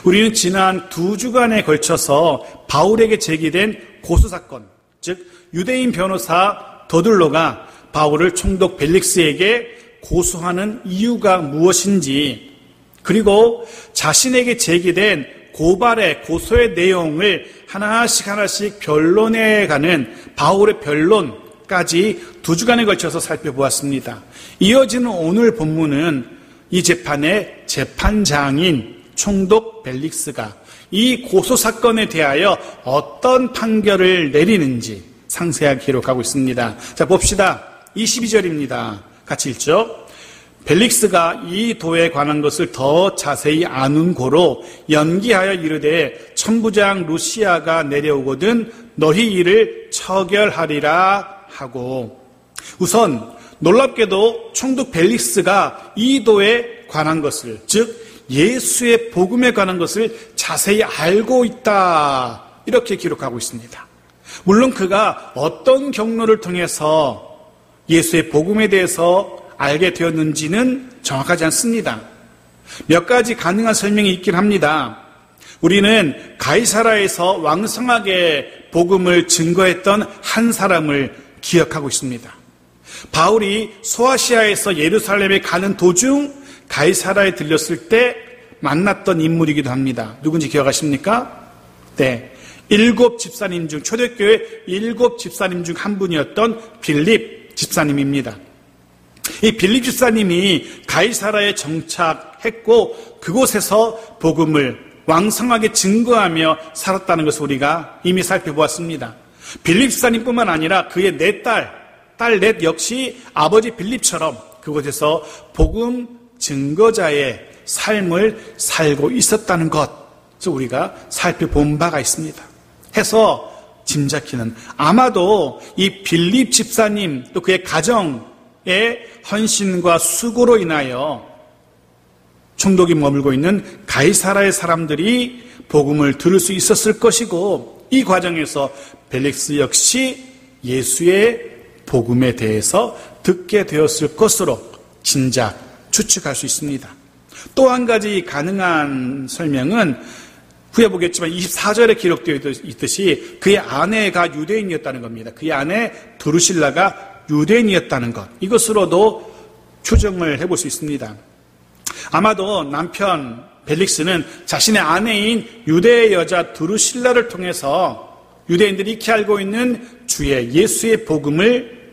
우리는 지난 2주간에 걸쳐서 바울에게 제기된 고소사건, 즉 유대인 변호사 더둘로가 바울을 총독 벨릭스에게 고소하는 이유가 무엇인지, 그리고 자신에게 제기된 고발의 고소의 내용을 하나씩 변론해가는 바울의 변론까지 2주간에 걸쳐서 살펴보았습니다. 이어지는 오늘 본문은 이 재판의 재판장인 총독 벨릭스가 이 고소사건에 대하여 어떤 판결을 내리는지 상세하게 기록하고 있습니다. 자, 봅시다. 22절입니다. 같이 읽죠. 벨릭스가 이 도에 관한 것을 더 자세히 아는 고로 연기하여 이르되 천부장 루시아가 내려오거든 너희 일을 처결하리라 하고, 우선 놀랍게도 총독 벨릭스가 이 도에 관한 것을, 즉 예수의 복음에 관한 것을 자세히 알고 있다, 이렇게 기록하고 있습니다. 물론 그가 어떤 경로를 통해서 예수의 복음에 대해서 알게 되었는지는 정확하지 않습니다. 몇 가지 가능한 설명이 있긴 합니다. 우리는 가이사라에서 왕성하게 복음을 증거했던 한 사람을 기억하고 있습니다. 바울이 소아시아에서 예루살렘에 가는 도중 가이사라에 들렸을 때 만났던 인물이기도 합니다. 누군지 기억하십니까? 네, 7 집사님 중, 초대교회 7 집사님 중 한 분이었던 빌립 집사님입니다. 이 빌립 집사님이 가이사라에 정착했고 그곳에서 복음을 왕성하게 증거하며 살았다는 것을 우리가 이미 살펴보았습니다. 빌립 집사님뿐만 아니라 그의 딸 넷 역시 아버지 빌립처럼 그곳에서 복음 증거자의 삶을 살고 있었다는 것을 우리가 살펴본 바가 있습니다. 해서 짐작키는 아마도 이 빌립 집사님 또 그의 가정의 헌신과 수고로 인하여 총독이 머물고 있는 가이사라의 사람들이 복음을 들을 수 있었을 것이고, 이 과정에서 벨릭스 역시 예수의 복음에 대해서 듣게 되었을 것으로 추측할 수 있습니다. 또 한 가지 가능한 설명은 후에 보겠지만 24절에 기록되어 있듯이 그의 아내가 유대인이었다는 겁니다. 그의 아내 드루실라가 유대인이었다는 것, 이것으로도 추정을 해볼 수 있습니다. 아마도 남편 벨릭스는 자신의 아내인 유대의 여자 드루실라를 통해서 유대인들이 익히 알고 있는 주의 예수의 복음을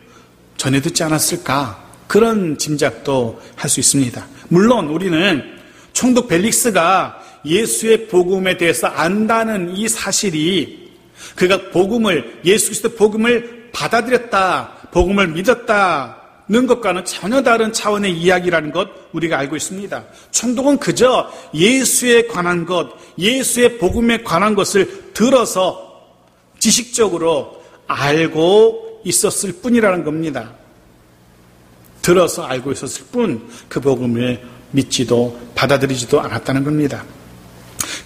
전해 듣지 않았을까, 그런 짐작도 할 수 있습니다. 물론 우리는 총독 벨릭스가 예수의 복음에 대해서 안다는 이 사실이 그가 복음을, 예수 그리스도 복음을 받아들였다, 복음을 믿었다는 것과는 전혀 다른 차원의 이야기라는 것 우리가 알고 있습니다. 총독은 그저 예수에 관한 것, 예수의 복음에 관한 것을 들어서 지식적으로 알고 있었을 뿐이라는 겁니다. 들어서 알고 있었을 뿐 그 복음을 믿지도 받아들이지도 않았다는 겁니다.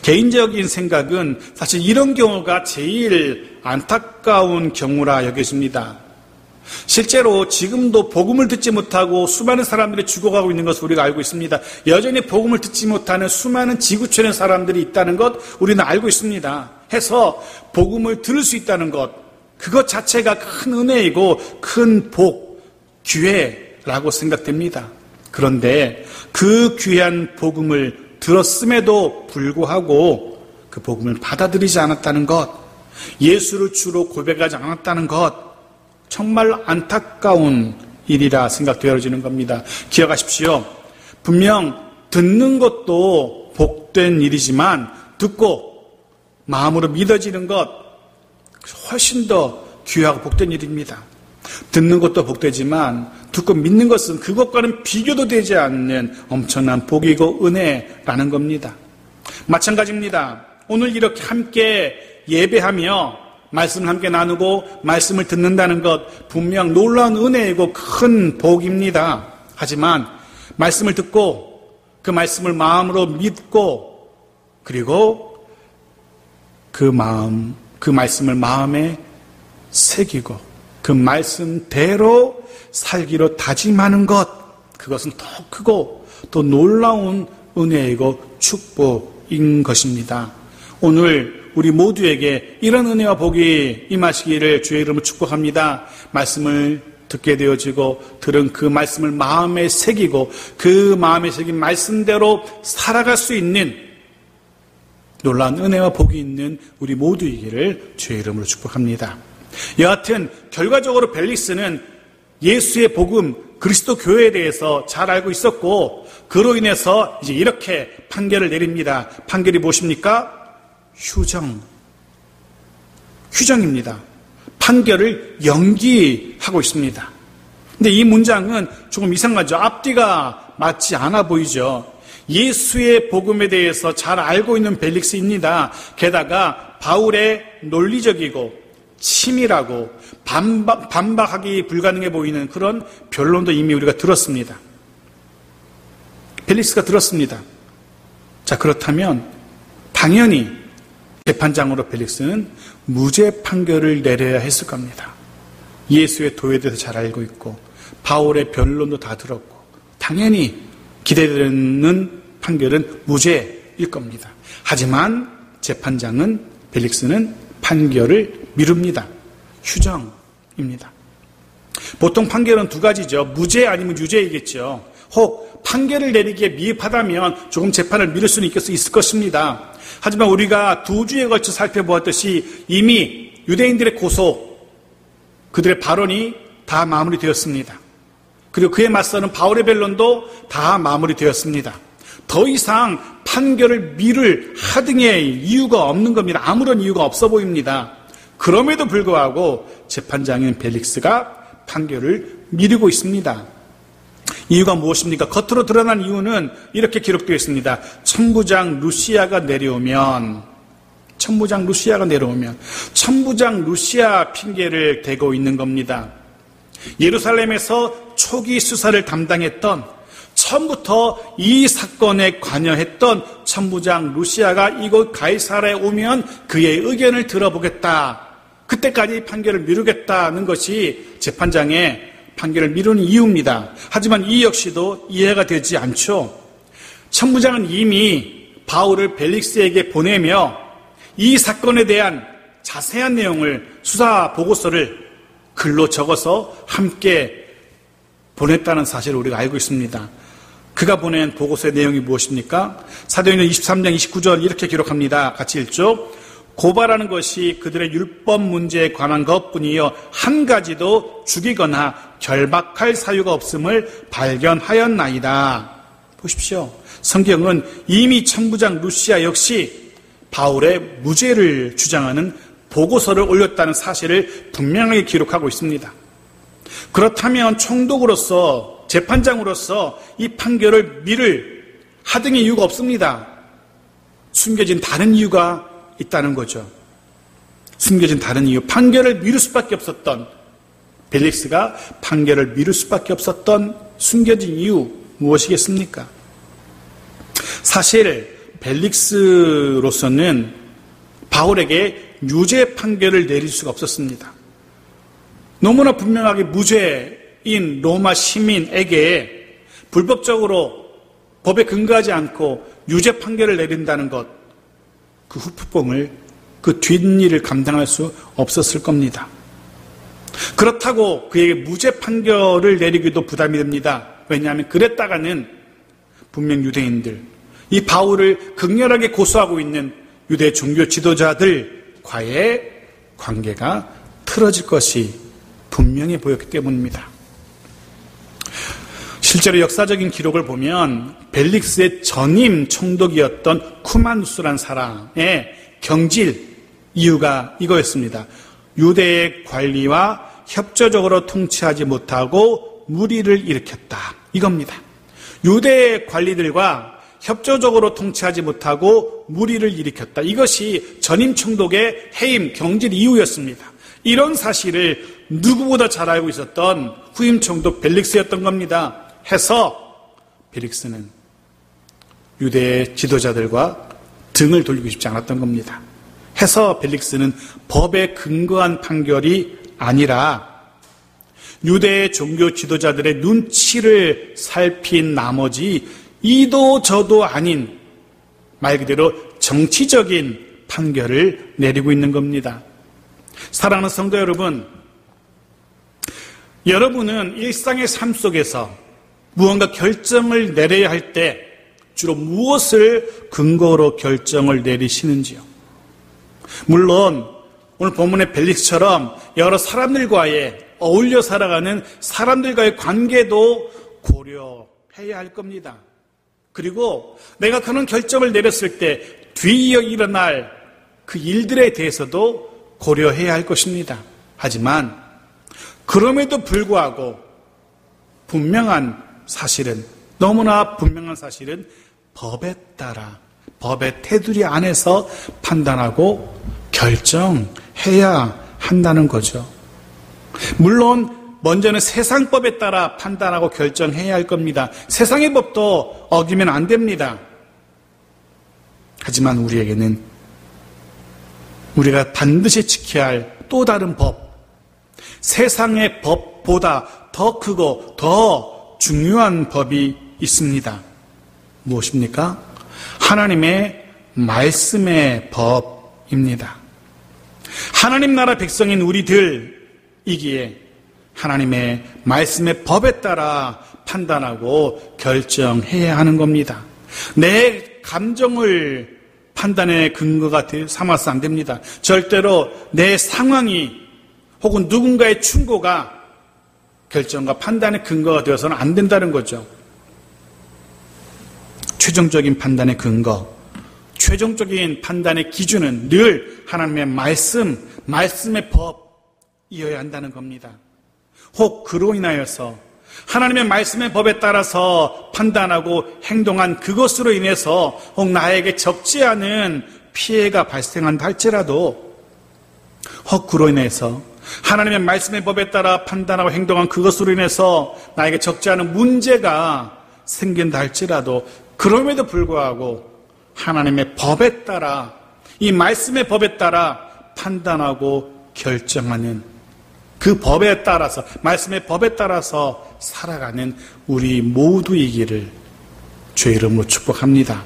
개인적인 생각은 사실 이런 경우가 제일 안타까운 경우라 여겨집니다. 실제로 지금도 복음을 듣지 못하고 수많은 사람들이 죽어가고 있는 것을 우리가 알고 있습니다. 여전히 복음을 듣지 못하는 수많은 지구촌의 사람들이 있다는 것 우리는 알고 있습니다. 해서 복음을 들을 수 있다는 것, 그것 자체가 큰 은혜이고 큰 복, 기회라고 생각됩니다. 그런데 그 귀한 복음을 들었음에도 불구하고 그 복음을 받아들이지 않았다는 것, 예수를 주로 고백하지 않았다는 것, 정말 안타까운 일이라 생각되어지는 겁니다. 기억하십시오. 분명 듣는 것도 복된 일이지만 듣고 마음으로 믿어지는 것 훨씬 더 귀하고 복된 일입니다. 듣는 것도 복되지만 듣고 믿는 것은 그것과는 비교도 되지 않는 엄청난 복이고 은혜라는 겁니다. 마찬가지입니다. 오늘 이렇게 함께 예배하며 말씀을 함께 나누고 말씀을 듣는다는 것 분명 놀라운 은혜이고 큰 복입니다. 하지만 말씀을 듣고 그 말씀을 마음으로 믿고 그리고 그 말씀을 마음에 새기고 그 말씀대로 살기로 다짐하는 것, 그것은 더 크고 또 놀라운 은혜이고 복인 것입니다. 오늘 우리 모두에게 이런 은혜와 복이 임하시기를 주의 이름으로 축복합니다. 말씀을 듣게 되어지고 들은 그 말씀을 마음에 새기고 그 마음에 새긴 말씀대로 살아갈 수 있는 놀라운 은혜와 복이 있는 우리 모두이기를 주의 이름으로 축복합니다. 여하튼 결과적으로 벨릭스는 예수의 복음, 그리스도 교회에 대해서 잘 알고 있었고 그로 인해서 이제 이렇게 판결을 내립니다. 판결이 무엇입니까? 휴정입니다. 판결을 연기하고 있습니다. 근데 이 문장은 조금 이상하죠. 앞뒤가 맞지 않아 보이죠. 예수의 복음에 대해서 잘 알고 있는 벨릭스입니다. 게다가 바울의 논리적이고 치밀하고 반박하기 불가능해 보이는 그런 변론도 이미 우리가 들었습니다. 벨릭스가 들었습니다. 자, 그렇다면 당연히 재판장으로 벨릭스는 무죄 판결을 내려야 했을 겁니다. 예수의 도에 대해서 잘 알고 있고 바울의 변론도 다 들었고 당연히 기대되는 판결은 무죄일 겁니다. 하지만 재판장은 벨릭스는 판결을 미룹니다. 휴정입니다. 보통 판결은 두 가지죠. 무죄 아니면 유죄이겠죠. 혹 판결을 내리기에 미흡하다면 조금 재판을 미룰 수는 있을 것입니다. 하지만 우리가 두 주에 걸쳐 살펴보았듯이 이미 유대인들의 고소, 그들의 발언이 다 마무리되었습니다. 그리고 그에 맞서는 바울의 변론도 다 마무리되었습니다. 더 이상 판결을 미룰 하등의 이유가 없는 겁니다. 아무런 이유가 없어 보입니다. 그럼에도 불구하고 재판장인 벨릭스가 판결을 미루고 있습니다. 이유가 무엇입니까? 겉으로 드러난 이유는 이렇게 기록되어 있습니다. 천부장 루시아가 내려오면 천부장 루시아 핑계를 대고 있는 겁니다. 예루살렘에서 초기 수사를 담당했던 처음부터 이 사건에 관여했던 천부장 루시아가 이곳 가이사라에 오면 그의 의견을 들어보겠다. 그때까지 판결을 미루겠다는 것이 재판장의 판결을 미루는 이유입니다. 하지만 이 역시도 이해가 되지 않죠. 천부장은 이미 바울을 벨릭스에게 보내며 이 사건에 대한 자세한 내용을 수사 보고서를 글로 적어서 함께 보냈다는 사실을 우리가 알고 있습니다. 그가 보낸 보고서의 내용이 무엇입니까? 사도행전 23장 29절 이렇게 기록합니다. 같이 읽죠. 고발하는 것이 그들의 율법 문제에 관한 것뿐이요 한 가지도 죽이거나 결박할 사유가 없음을 발견하였나이다. 보십시오. 성경은 이미 천부장 루시아 역시 바울의 무죄를 주장하는 보고서를 올렸다는 사실을 분명하게 기록하고 있습니다. 그렇다면 총독으로서 재판장으로서 이 판결을 미룰 하등의 이유가 없습니다. 숨겨진 다른 이유가 있다는 거죠. 숨겨진 다른 이유, 판결을 미룰 수밖에 없었던 벨릭스가 판결을 미룰 수밖에 없었던 숨겨진 이유 무엇이겠습니까? 사실 벨릭스로서는 바울에게 유죄 판결을 내릴 수가 없었습니다. 너무나 분명하게 무죄인 로마 시민에게 불법적으로 법에 근거하지 않고 유죄 판결을 내린다는 것, 그 후폭풍을, 그 뒷일을 감당할 수 없었을 겁니다. 그렇다고 그에게 무죄 판결을 내리기도 부담이 됩니다. 왜냐하면 그랬다가는 분명 유대인들, 이 바울을 극렬하게 고소하고 있는 유대 종교 지도자들과의 관계가 틀어질 것이 분명해 보였기 때문입니다. 실제로 역사적인 기록을 보면 벨릭스의 전임 총독이었던 쿠마누스란 사람의 경질 이유가 이거였습니다. 유대의 관리와 협조적으로 통치하지 못하고 무리를 일으켰다. 이겁니다. 유대의 관리들과 협조적으로 통치하지 못하고 무리를 일으켰다. 이것이 전임 총독의 해임, 경질 이유였습니다. 이런 사실을 누구보다 잘 알고 있었던 후임 총독 벨릭스였던 겁니다. 해서 벨릭스는 유대의 지도자들과 등을 돌리고 싶지 않았던 겁니다. 해서 벨릭스는 법에 근거한 판결이 아니라 유대의 종교 지도자들의 눈치를 살핀 나머지 이도 저도 아닌 말 그대로 정치적인 판결을 내리고 있는 겁니다. 사랑하는 성도 여러분, 여러분은 일상의 삶 속에서 무언가 결정을 내려야 할 때 주로 무엇을 근거로 결정을 내리시는지요? 물론 오늘 본문의 벨릭스처럼 여러 사람들과의 어울려 살아가는 사람들과의 관계도 고려해야 할 겁니다. 그리고 내가 그런 결정을 내렸을 때 뒤이어 일어날 그 일들에 대해서도 고려해야 할 것입니다. 하지만 그럼에도 불구하고 너무나 분명한 사실은 법에 따라 법의 테두리 안에서 판단하고 결정해야 한다는 거죠. 물론 먼저는 세상법에 따라 판단하고 결정해야 할 겁니다. 세상의 법도 어기면 안 됩니다. 하지만 우리에게는 우리가 반드시 지켜야 할 또 다른 법, 세상의 법보다 더 크고 더 중요한 법이 있습니다. 무엇입니까? 하나님의 말씀의 법입니다. 하나님 나라 백성인 우리들이기에 하나님의 말씀의 법에 따라 판단하고 결정해야 하는 겁니다. 내 감정을 판단의 근거가 삼아서 안 됩니다. 절대로 내 상황이 혹은 누군가의 충고가 결정과 판단의 근거가 되어서는 안 된다는 거죠. 최종적인 판단의 근거, 최종적인 판단의 기준은 늘 하나님의 말씀의 법이어야 한다는 겁니다. 혹 그로 인하여서 하나님의 말씀의 법에 따라서 판단하고 행동한 그것으로 인해서 혹 나에게 적지 않은 피해가 발생한다 할지라도 혹 그로 인해서 하나님의 말씀의 법에 따라 판단하고 행동한 그것으로 인해서 나에게 적지 않은 문제가 생긴다 할지라도 그럼에도 불구하고 하나님의 법에 따라 이 말씀의 법에 따라 판단하고 결정하는 그 법에 따라서 말씀의 법에 따라서 살아가는 우리 모두이기를 주의 이름으로 축복합니다.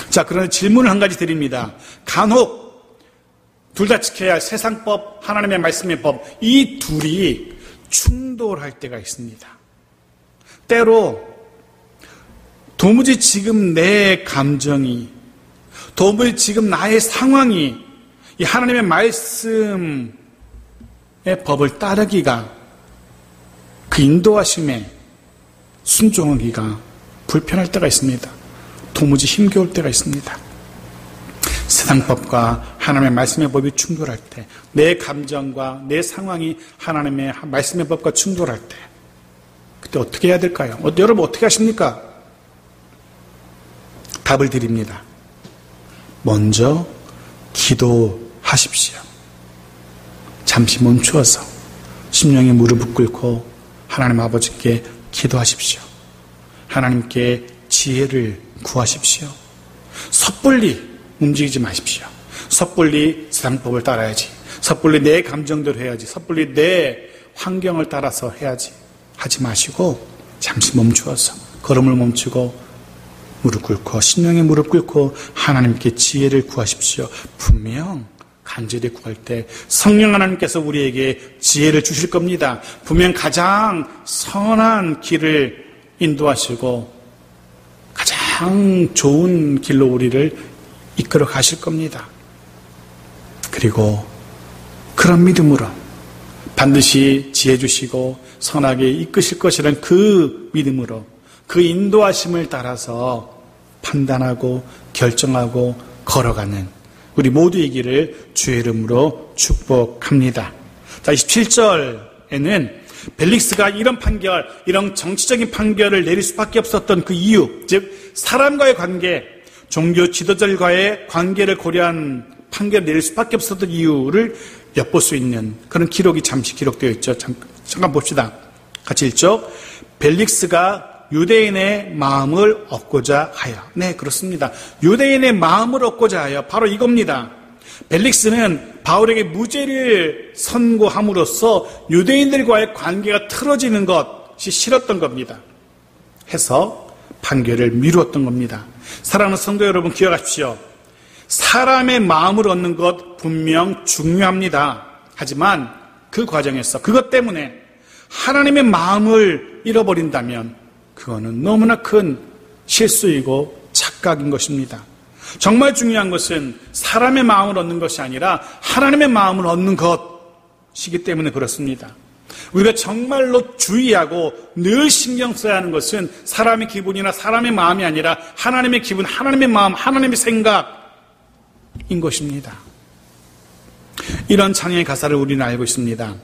자, 그런데 질문을 한 가지 드립니다. 간혹 둘 다 지켜야 할 세상법, 하나님의 말씀의 법, 이 둘이 충돌할 때가 있습니다. 때로 도무지 지금 내 감정이, 도무지 지금 나의 상황이 이 하나님의 말씀의 법을 따르기가, 그 인도하심에 순종하기가 불편할 때가 있습니다. 도무지 힘겨울 때가 있습니다. 세상법과 하나님의 말씀의 법이 충돌할 때, 내 감정과 내 상황이 하나님의 말씀의 법과 충돌할 때, 그때 어떻게 해야 될까요? 여러분 어떻게 하십니까? 답을 드립니다. 먼저 기도하십시오. 잠시 멈추어서 심령의 무릎을 꿇고 하나님 아버지께 기도하십시오. 하나님께 지혜를 구하십시오. 섣불리 움직이지 마십시오. 섣불리 세상법을 따라야지, 섣불리 내 감정대로 해야지, 섣불리 내 환경을 따라서 해야지 하지 마시고 잠시 멈추어서 걸음을 멈추고 무릎 꿇고 심령의 무릎 꿇고 하나님께 지혜를 구하십시오. 분명 간절히 구할 때 성령 하나님께서 우리에게 지혜를 주실 겁니다. 분명 가장 선한 길을 인도하시고 가장 좋은 길로 우리를 이끌어 가실 겁니다. 그리고 그런 믿음으로 반드시 지혜 주시고 선하게 이끄실 것이라는 그 믿음으로 그 인도하심을 따라서 판단하고 결정하고 걸어가는 우리 모두이기를 주의 이름으로 축복합니다. 자, 27절에는 벨릭스가 이런 판결, 이런 정치적인 판결을 내릴 수밖에 없었던 그 이유, 즉 사람과의 관계, 종교 지도자들과의 관계를 고려한 판결을 내릴 수밖에 없었던 이유를 엿볼 수 있는 그런 기록이 잠시 기록되어 있죠. 잠깐 봅시다. 같이 읽죠. 벨릭스가 유대인의 마음을 얻고자 하여. 네, 그렇습니다. 유대인의 마음을 얻고자 하여 바로 이겁니다. 벨릭스는 바울에게 무죄를 선고함으로써 유대인들과의 관계가 틀어지는 것이 싫었던 겁니다. 해서 판결을 미루었던 겁니다. 사랑하는 성도 여러분, 기억하십시오. 사람의 마음을 얻는 것 분명 중요합니다. 하지만 그 과정에서 그것 때문에 하나님의 마음을 잃어버린다면 그거는 너무나 큰 실수이고 착각인 것입니다. 정말 중요한 것은 사람의 마음을 얻는 것이 아니라 하나님의 마음을 얻는 것이기 때문에 그렇습니다. 우리가 정말로 주의하고 늘 신경 써야 하는 것은 사람의 기분이나 사람의 마음이 아니라 하나님의 기분, 하나님의 마음, 하나님의 생각인 것입니다. 이런 찬양의 가사를 우리는 알고 있습니다.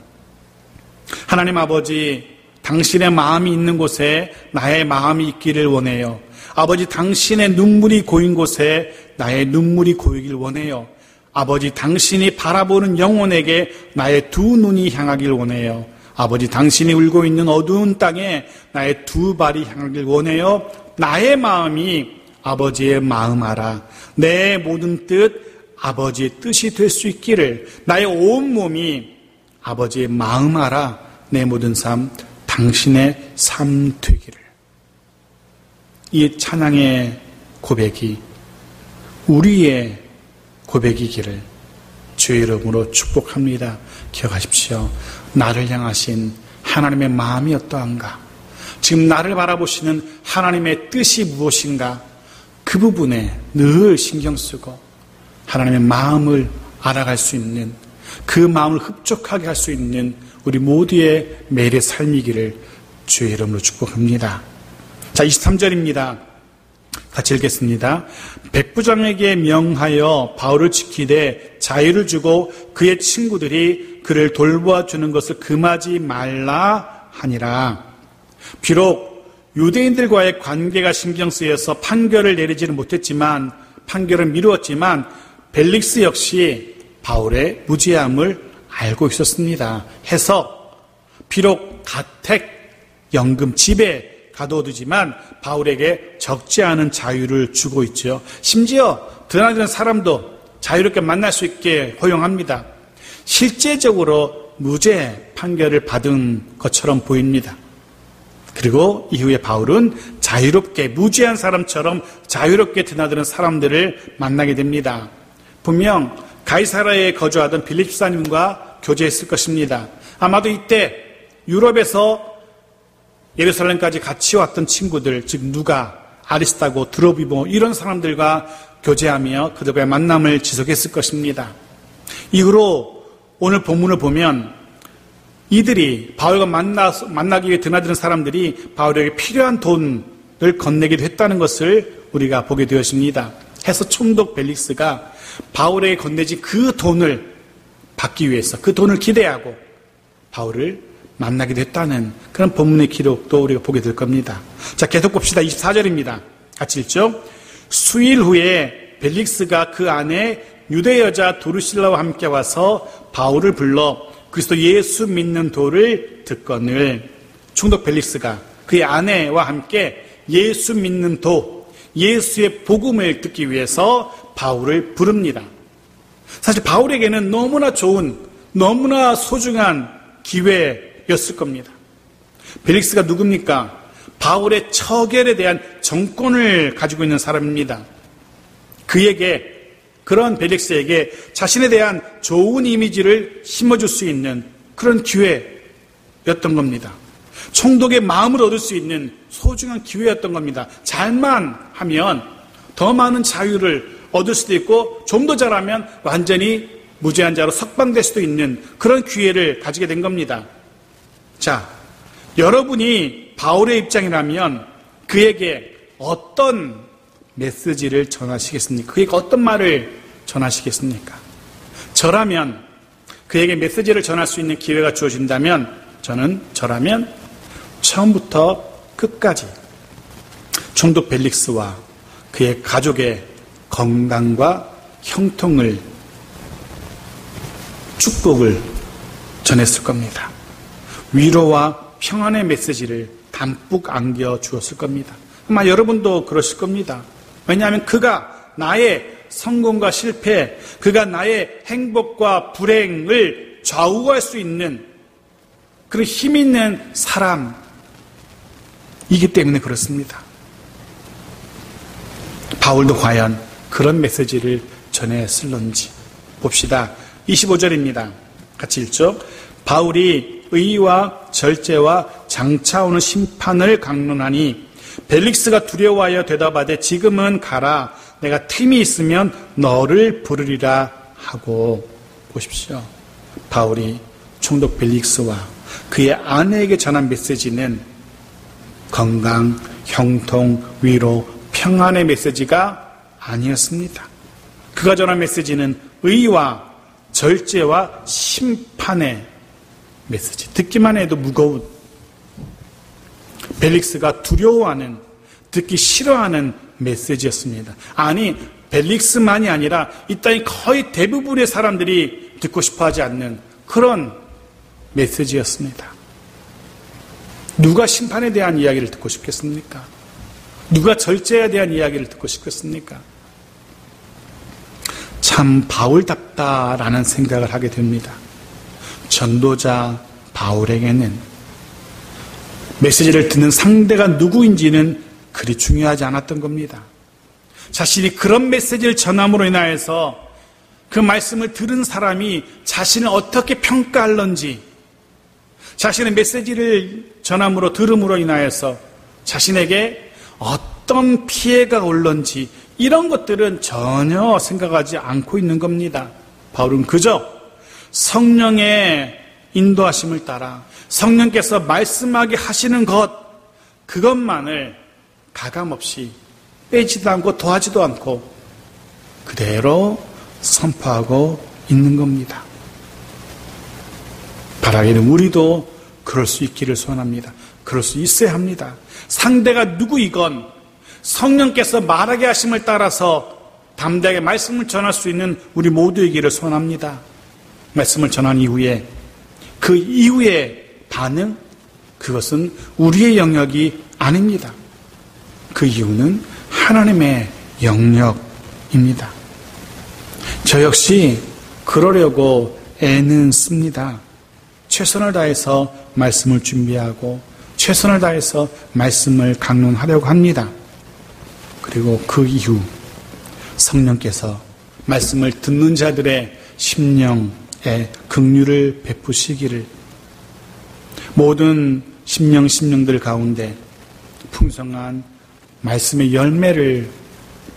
하나님 아버지, 당신의 마음이 있는 곳에 나의 마음이 있기를 원해요. 아버지, 당신의 눈물이 고인 곳에 나의 눈물이 고이길 원해요. 아버지, 당신이 바라보는 영혼에게 나의 두 눈이 향하길 원해요. 아버지, 당신이 울고 있는 어두운 땅에 나의 두 발이 향하길 원해요. 나의 마음이 아버지의 마음 알아. 내 모든 뜻, 아버지의 뜻이 될 수 있기를. 나의 온 몸이 아버지의 마음 알아. 내 모든 삶, 당신의 삶 되기를. 이 찬양의 고백이 우리의 고백이기를 주의 이름으로 축복합니다. 기억하십시오. 나를 향하신 하나님의 마음이 어떠한가? 지금 나를 바라보시는 하나님의 뜻이 무엇인가? 그 부분에 늘 신경 쓰고 하나님의 마음을 알아갈 수 있는, 그 마음을 흡족하게 할 수 있는 우리 모두의 매일의 삶이기를 주의 이름으로 축복합니다. 자, 23절입니다. 같이 읽겠습니다. 백부장에게 명하여 바울을 지키되 자유를 주고 그의 친구들이 그를 돌보아주는 것을 금하지 말라 하니라. 비록 유대인들과의 관계가 신경 쓰여서 판결을 내리지는 못했지만, 판결을 미루었지만 벨릭스 역시 바울의 무죄함을 알고 있었습니다. 해서 비록 가택, 연금, 집에 가둬두지만 바울에게 적지 않은 자유를 주고 있죠. 심지어 드나드는 사람도 자유롭게 만날 수 있게 허용합니다. 실제적으로 무죄 판결을 받은 것처럼 보입니다. 그리고 이후에 바울은 자유롭게, 무죄한 사람처럼 자유롭게 드나드는 사람들을 만나게 됩니다. 분명 가이사라에 거주하던 빌립사님과 교제했을 것입니다. 아마도 이때 유럽에서 예루살렘까지 같이 왔던 친구들, 즉 누가, 아리스타고, 드로비모 이런 사람들과 교제하며 그들과의 만남을 지속했을 것입니다. 이후로 오늘 본문을 보면 이들이 바울과 만나기 위해 드나드는 사람들이 바울에게 필요한 돈을 건네기도 했다는 것을 우리가 보게 되었습니다. 해서 총독 벨릭스가 바울에게 건네진 그 돈을 받기 위해서, 그 돈을 기대하고 바울을 만나기도 했다는 그런 본문의 기록도 우리가 보게 될 겁니다. 자, 계속 봅시다. 24절입니다. 같이 읽죠. 수일 후에 벨릭스가 그 안에 유대 여자 도르실라와 함께 와서 바울을 불러 그리스도 예수 믿는 도를 듣거늘. 총독 벨릭스가 그의 아내와 함께 예수 믿는 도, 예수의 복음을 듣기 위해서 바울을 부릅니다. 사실 바울에게는 너무나 좋은, 너무나 소중한 기회였을 겁니다. 벨릭스가 누굽니까? 바울의 처결에 대한 정권을 가지고 있는 사람입니다. 그에게, 그런 벨릭스에게 자신에 대한 좋은 이미지를 심어줄 수 있는 그런 기회였던 겁니다. 총독의 마음을 얻을 수 있는 소중한 기회였던 겁니다. 잘만 하면 더 많은 자유를 얻을 수도 있고, 좀 더 잘하면 완전히 무죄한 자로 석방될 수도 있는 그런 기회를 가지게 된 겁니다. 자, 여러분이 바울의 입장이라면 그에게 어떤 메시지를 전하시겠습니까? 그에게 어떤 말을 전하시겠습니까? 저라면, 그에게 메시지를 전할 수 있는 기회가 주어진다면 저라면 처음부터 끝까지 총독 벨릭스와 그의 가족의 건강과 형통을, 축복을 전했을 겁니다. 위로와 평안의 메시지를 담뿍 안겨 주었을 겁니다. 아마 여러분도 그러실 겁니다. 왜냐하면 그가 나의 성공과 실패, 그가 나의 행복과 불행을 좌우할 수 있는 그런 힘 있는 사람이기 때문에 그렇습니다. 바울도 과연 그런 메시지를 전했을런지 봅시다. 25절입니다. 같이 읽죠. 바울이 의와 절제와 장차 오는 심판을 강론하니 벨릭스가 두려워하여 대답하되 지금은 가라. 내가 틈이 있으면 너를 부르리라 하고. 보십시오. 바울이 총독 벨릭스와 그의 아내에게 전한 메시지는 건강, 형통, 위로, 평안의 메시지가 아니었습니다. 그가 전한 메시지는 의와 절제와 심판의 메시지. 듣기만 해도 무거운, 벨릭스가 두려워하는, 듣기 싫어하는 메시지였습니다. 아니, 벨릭스만이 아니라 이 땅의 거의 대부분의 사람들이 듣고 싶어하지 않는 그런 메시지였습니다. 누가 심판에 대한 이야기를 듣고 싶겠습니까? 누가 절제에 대한 이야기를 듣고 싶겠습니까? 참 바울답다라는 생각을 하게 됩니다. 전도자 바울에게는 메시지를 듣는 상대가 누구인지는 그리 중요하지 않았던 겁니다. 자신이 그런 메시지를 전함으로 인하여서 그 말씀을 들은 사람이 자신을 어떻게 평가할런지, 자신의 메시지를 전함으로 들음으로 인하여서 자신에게 어떤 피해가 올런지 이런 것들은 전혀 생각하지 않고 있는 겁니다. 바울은 그저 성령의 인도하심을 따라 성령께서 말씀하게 하시는 것, 그것만을 가감없이 빼지도 않고 더하지도 않고 그대로 선포하고 있는 겁니다. 바라기는 우리도 그럴 수 있기를 소원합니다. 그럴 수 있어야 합니다. 상대가 누구이건 성령께서 말하게 하심을 따라서 담대하게 말씀을 전할 수 있는 우리 모두이기를 소원합니다. 말씀을 전한 이후에 그 이후의 반응, 그것은 우리의 영역이 아닙니다. 그 이유는 하나님의 영역입니다. 저 역시 그러려고 애는 씁니다. 최선을 다해서 말씀을 준비하고 최선을 다해서 말씀을 강론하려고 합니다. 그리고 그 이후 성령께서 말씀을 듣는 자들의 심령에 긍휼을 베푸시기를, 모든 심령들 가운데 풍성한 말씀의 열매를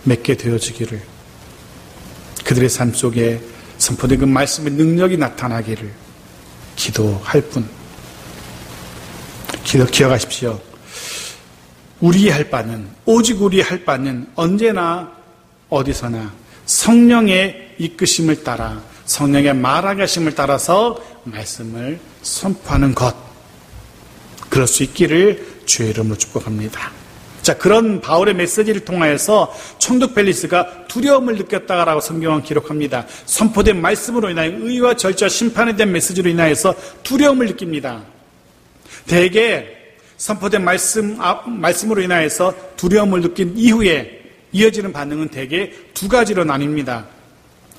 맺게 되어지기를, 그들의 삶 속에 선포된 그 말씀의 능력이 나타나기를 기도할 뿐. 기억하십시오. 우리의 할 바는, 오직 우리의 할 바는 언제나 어디서나 성령의 이끄심을 따라, 성령의 말하게 하심을 따라서 말씀을 선포하는 것, 그럴 수 있기를 주의 이름으로 축복합니다. 자, 그런 바울의 메시지를 통하여서 총독 벨릭스가 두려움을 느꼈다라고 성경은 기록합니다. 선포된 말씀으로 인하여 의와 절제와 심판에 대한 메시지로 인하여서 두려움을 느낍니다. 대개 선포된 말씀으로 인하여서 두려움을 느낀 이후에 이어지는 반응은 대개 두 가지로 나뉩니다.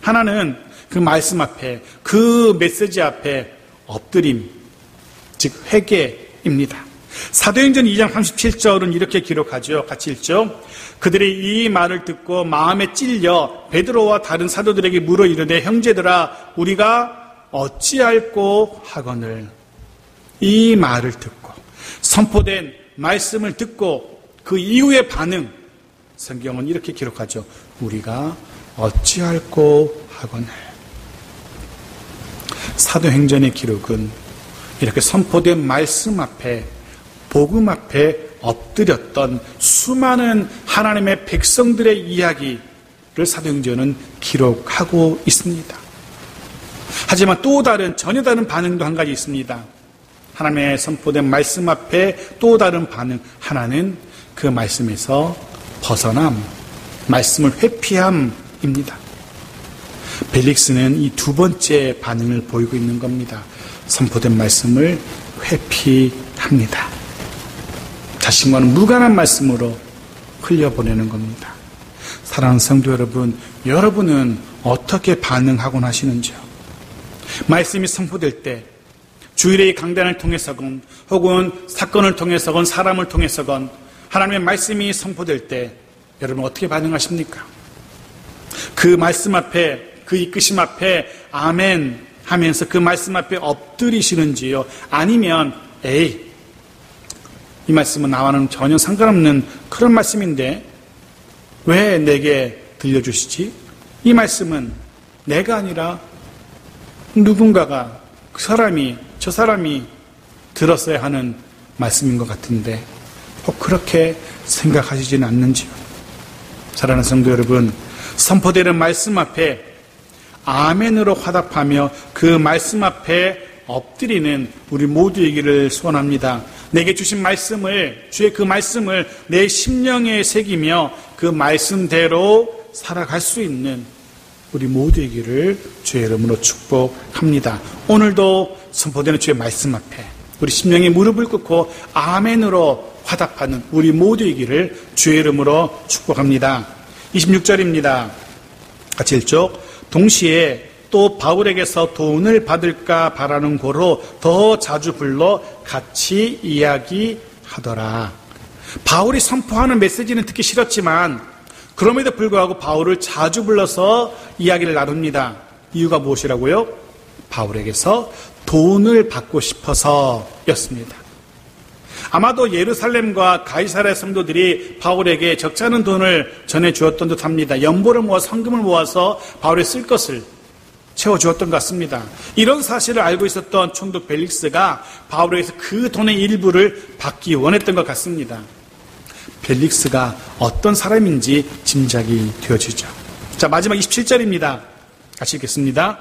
하나는 그 말씀 앞에, 그 메시지 앞에 엎드림, 즉 회개입니다. 사도행전 2장 37절은 이렇게 기록하죠. 같이 읽죠. 그들이 이 말을 듣고 마음에 찔려 베드로와 다른 사도들에게 물어 이르되 형제들아 우리가 어찌할꼬 하거늘. 이 말을 듣고 선포된 말씀을 듣고 그 이후의 반응, 성경은 이렇게 기록하죠. 우리가 어찌할꼬 하거늘. 사도행전의 기록은 이렇게 선포된 말씀 앞에, 복음 앞에 엎드렸던 수많은 하나님의 백성들의 이야기를 사도행전은 기록하고 있습니다. 하지만 또 다른, 전혀 다른 반응도 한 가지 있습니다. 하나님의 선포된 말씀 앞에 또 다른 반응, 하나는 그 말씀에서 벗어남, 말씀을 회피함입니다. 벨릭스는 이 두 번째 반응을 보이고 있는 겁니다. 선포된 말씀을 회피합니다. 자신과는 무관한 말씀으로 흘려보내는 겁니다. 사랑하는 성도 여러분, 여러분은 어떻게 반응하곤 하시는지요? 말씀이 선포될 때, 주일의 강단을 통해서건 혹은 사건을 통해서건 사람을 통해서건 하나님의 말씀이 선포될 때 여러분 어떻게 반응하십니까? 그 말씀 앞에, 그 이끄심 앞에 아멘 하면서 그 말씀 앞에 엎드리시는지요? 아니면 에이, 이 말씀은 나와는 전혀 상관없는 그런 말씀인데 왜 내게 들려주시지? 이 말씀은 내가 아니라 누군가가 그 사람이, 저 사람이 들었어야 하는 말씀인 것 같은데 혹 그렇게 생각하시지는 않는지요? 사랑하는 성도 여러분, 선포되는 말씀 앞에 아멘으로 화답하며 그 말씀 앞에 엎드리는 우리 모두이기를 소원합니다. 내게 주신 말씀을, 주의 그 말씀을 내 심령에 새기며 그 말씀대로 살아갈 수 있는 우리 모두이기를 주의 이름으로 축복합니다. 오늘도 선포되는 주의 말씀 앞에 우리 심령의 무릎을 꿇고 아멘으로 화답하는 우리 모두이기를 주의 이름으로 축복합니다. 26절입니다. 같이 읽죠. 동시에 또 바울에게서 돈을 받을까 바라는 고로 더 자주 불러 같이 이야기하더라. 바울이 선포하는 메시지는 듣기 싫었지만 그럼에도 불구하고 바울을 자주 불러서 이야기를 나눕니다. 이유가 무엇이라고요? 바울에게서 돈을 받고 싶어서였습니다. 아마도 예루살렘과 가이사랴 성도들이 바울에게 적지 않은 돈을 전해주었던 듯합니다. 연보를 모아 성금을 모아서 바울에 쓸 것을 채워주었던 것 같습니다. 이런 사실을 알고 있었던 총독 벨릭스가 바울에게서 그 돈의 일부를 받기 원했던 것 같습니다. 벨릭스가 어떤 사람인지 짐작이 되어지죠. 자, 마지막 27절입니다. 같이 읽겠습니다.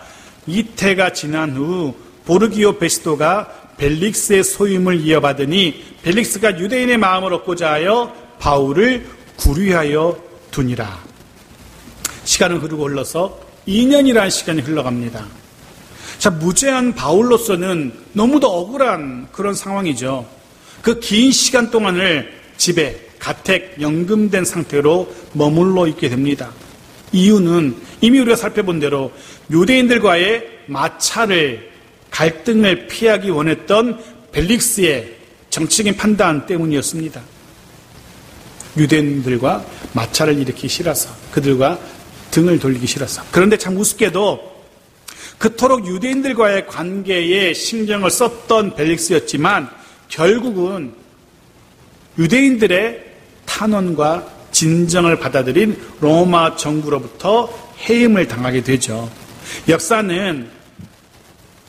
이태가 지난 후 보르기오 베스토가 벨릭스의 소임을 이어받으니 벨릭스가 유대인의 마음을 얻고자 하여 바울을 구류하여 두니라. 시간은 흘러서 2년이라는 시간이 흘러갑니다. 자, 무죄한 바울로서는 너무도 억울한 그런 상황이죠. 그 긴 시간 동안을 집에 가택, 연금된 상태로 머물러 있게 됩니다. 이유는 이미 우리가 살펴본 대로 유대인들과의 마찰을, 갈등을 피하기 원했던 벨릭스의 정치적인 판단 때문이었습니다. 유대인들과 마찰을 일으키기 싫어서, 그들과 등을 돌리기 싫어서. 그런데 참 우습게도 그토록 유대인들과의 관계에 신경을 썼던 벨릭스였지만 결국은 유대인들의 탄원과 진정을 받아들인 로마 정부로부터 해임을 당하게 되죠. 역사는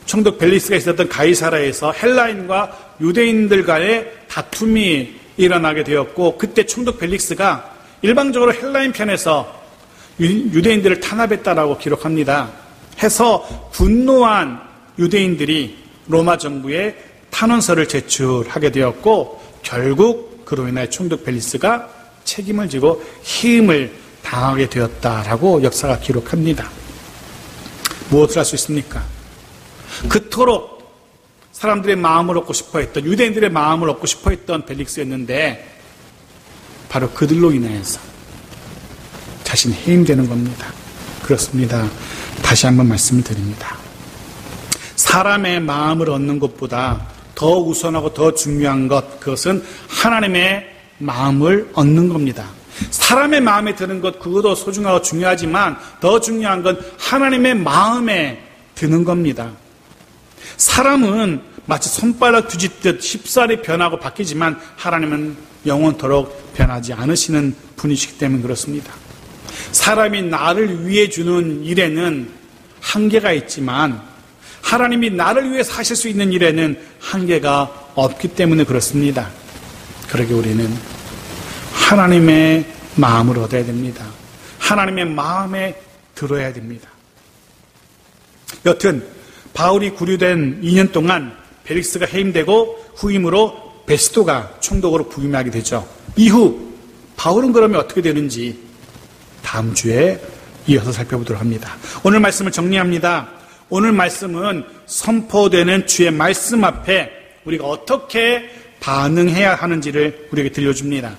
총독 벨릭스가 있었던 가이사라에서 헬라인과 유대인들 간의 다툼이 일어나게 되었고, 그때 총독 벨릭스가 일방적으로 헬라인 편에서 유대인들을 탄압했다라고 기록합니다. 해서 분노한 유대인들이 로마 정부에 탄원서를 제출하게 되었고, 결국 그로 인해 총독 벨릭스가 책임을 지고 해임을 당하게 되었다라고 역사가 기록합니다. 무엇을 할 수 있습니까? 그토록 사람들의 마음을 얻고 싶어 했던, 유대인들의 마음을 얻고 싶어 했던 벨릭스였는데 바로 그들로 인해서 자신이 해임되는 겁니다. 그렇습니다. 다시 한번 말씀을 드립니다. 사람의 마음을 얻는 것보다 더 우선하고 더 중요한 것, 그것은 하나님의 마음을 얻는 겁니다. 사람의 마음에 드는 것, 그것도 소중하고 중요하지만 더 중요한 건 하나님의 마음에 드는 겁니다. 사람은 마치 손바닥 뒤집듯 쉽사리 변하고 바뀌지만 하나님은 영원토록 변하지 않으시는 분이시기 때문에 그렇습니다. 사람이 나를 위해 주는 일에는 한계가 있지만 하나님이 나를 위해서 하실 수 있는 일에는 한계가 없기 때문에 그렇습니다. 그러게 우리는 하나님의 마음을 얻어야 됩니다. 하나님의 마음에 들어야 됩니다. 여튼 바울이 구류된 2년 동안 벨릭스가 해임되고 후임으로 베스토가 총독으로 부임하게 되죠. 이후 바울은 그러면 어떻게 되는지 다음 주에 이어서 살펴보도록 합니다. 오늘 말씀을 정리합니다. 오늘 말씀은 선포되는 주의 말씀 앞에 우리가 어떻게 반응해야 하는지를 우리에게 들려줍니다.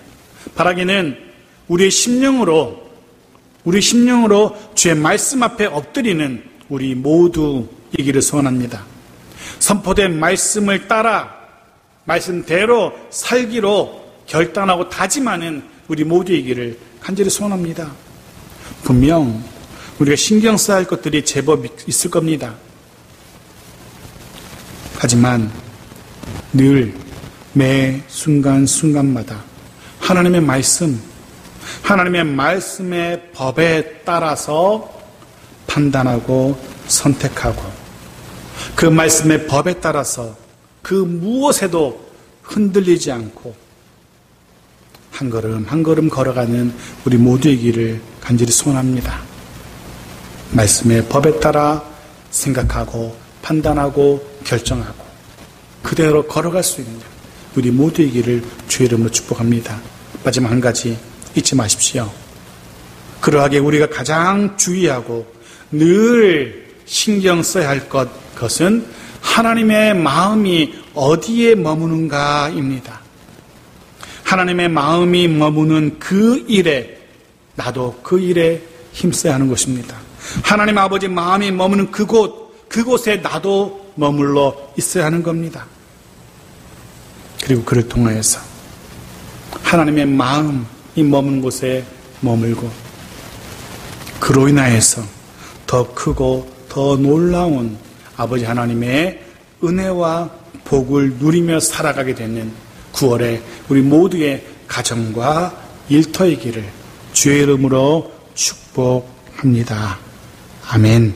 바라기는 우리의 심령으로 주의 말씀 앞에 엎드리는 우리 모두이기를 소원합니다. 선포된 말씀을 따라 말씀대로 살기로 결단하고 다짐하는 우리 모두이기를 간절히 소원합니다. 분명 우리가 신경 써야 할 것들이 제법 있을 겁니다. 하지만 늘 매 순간순간마다 하나님의 말씀의 법에 따라서 판단하고 선택하고 그 말씀의 법에 따라서 그 무엇에도 흔들리지 않고 한 걸음 한 걸음 걸어가는 우리 모두이기를 간절히 소원합니다. 말씀의 법에 따라 생각하고 판단하고 결정하고 그대로 걸어갈 수 있는 우리 모두이기를 주의 이름으로 축복합니다. 마지막 한 가지 잊지 마십시오. 그러하게 우리가 가장 주의하고 늘 신경 써야 할 것은 하나님의 마음이 어디에 머무는가입니다. 하나님의 마음이 머무는 그 일에 나도 그 일에 힘써야 하는 것입니다. 하나님 아버지 마음이 머무는 그곳에 나도 머물러 있어야 하는 겁니다. 그리고 그를 통하여서 하나님의 마음이 머무는 곳에 머물고 그로 인하여서 더 크고 더 놀라운 아버지 하나님의 은혜와 복을 누리며 살아가게 되는 9월에 우리 모두의 가정과 일터이기를 주의 이름으로 축복합니다. 아멘.